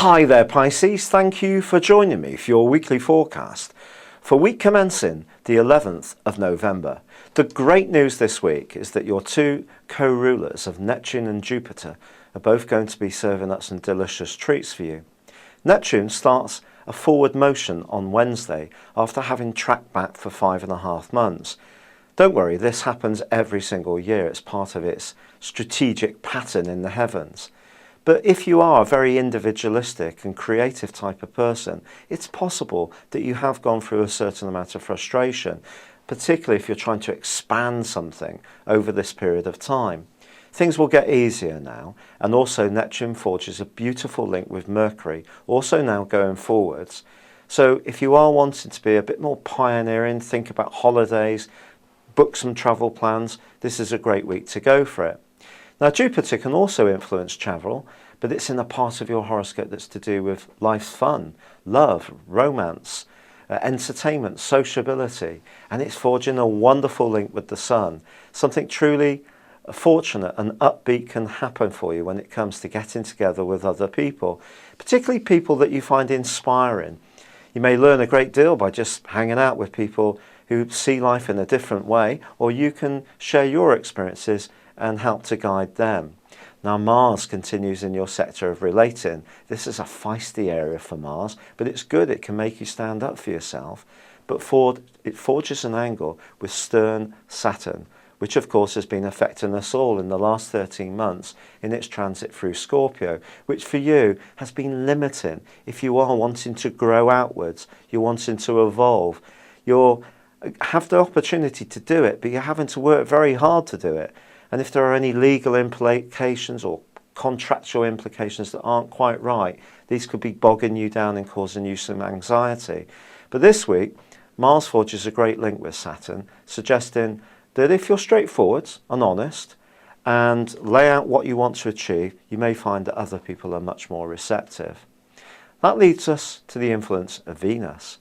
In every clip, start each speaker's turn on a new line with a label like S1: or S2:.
S1: Hi there Pisces, thank you for joining me for your weekly forecast for week commencing the 11th of November. The great news this week is that your two co-rulers of Neptune and Jupiter are both going to be serving up some delicious treats for you. Neptune starts a forward motion on Wednesday after having tracked back for 5.5 months. Don't worry, this happens every single year. It's part of its strategic pattern in the heavens. But if you are a very individualistic and creative type of person, it's possible that you have gone through a certain amount of frustration, particularly if you're trying to expand something over this period of time. Things will get easier now, and also Neptune forges a beautiful link with Mercury, also now going forwards. So if you are wanting to be a bit more pioneering, think about holidays, book some travel plans, this is a great week to go for it. Now Jupiter can also influence travel, but it's in a part of your horoscope that's to do with life's fun, love, romance, entertainment, sociability, and it's forging a wonderful link with the Sun. Something truly fortunate and upbeat can happen for you when it comes to getting together with other people, particularly people that you find inspiring. You may learn a great deal by just hanging out with people who see life in a different way, or you can share your experiences and help to guide them. Now Mars continues in your sector of relating. This is a feisty area for Mars, but it's good, it can make you stand up for yourself. But it forges an angle with stern Saturn, which of course has been affecting us all in the last 13 months in its transit through Scorpio, which for you has been limiting. If you are wanting to grow outwards, you're wanting to evolve, you have the opportunity to do it, but you're having to work very hard to do it. And if there are any legal implications or contractual implications that aren't quite right, these could be bogging you down and causing you some anxiety. But this week, Mars forges a great link with Saturn, suggesting that if you're straightforward and honest and lay out what you want to achieve, you may find that other people are much more receptive. That leads us to the influence of Venus.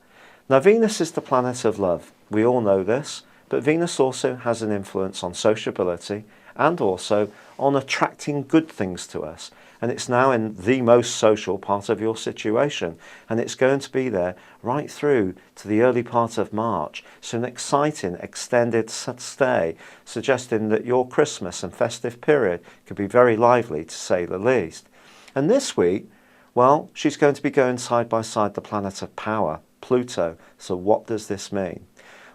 S1: Now Venus is the planet of love. We all know this, but Venus also has an influence on sociability and also on attracting good things to us. And it's now in the most social part of your situation, and it's going to be there right through to the early part of March. So an exciting extended stay, suggesting that your Christmas and festive period could be very lively, to say the least. And this week, well, she's going to be going side by side the planet of power, Pluto. So what does this mean?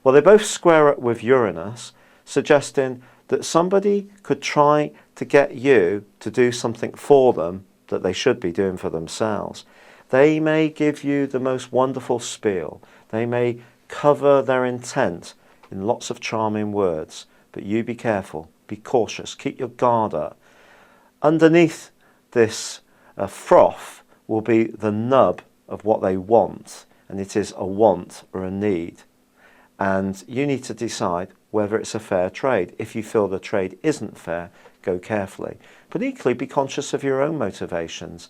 S1: Well, they both square up with Uranus, suggesting that somebody could try to get you to do something for them that they should be doing for themselves. They may give you the most wonderful spiel. They may cover their intent in lots of charming words, but you be careful, be cautious, keep your guard up. Underneath this froth will be the nub of what they want, and it is a want or a need. And you need to decide whether it's a fair trade. If you feel the trade isn't fair, go carefully. But equally, be conscious of your own motivations,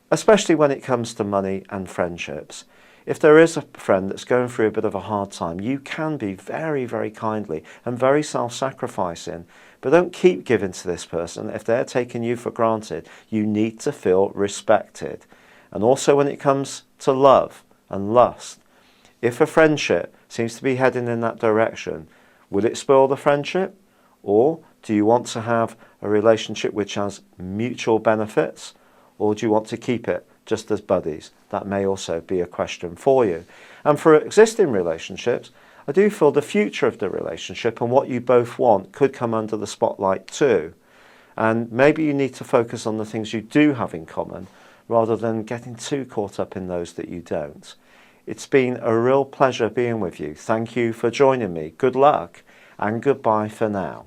S1: especially when it comes to money and friendships. If there is a friend that's going through a bit of a hard time, you can be very, very kindly and very self-sacrificing, but don't keep giving to this person. If they're taking you for granted, you need to feel respected. And also when it comes to love and lust, if a friendship seems to be heading in that direction, will it spoil the friendship? Or do you want to have a relationship which has mutual benefits? Or do you want to keep it just as buddies? That may also be a question for you. And for existing relationships, I do feel the future of the relationship and what you both want could come under the spotlight too. And maybe you need to focus on the things you do have in common rather than getting too caught up in those that you don't. It's been a real pleasure being with you. Thank you for joining me. Good luck and goodbye for now.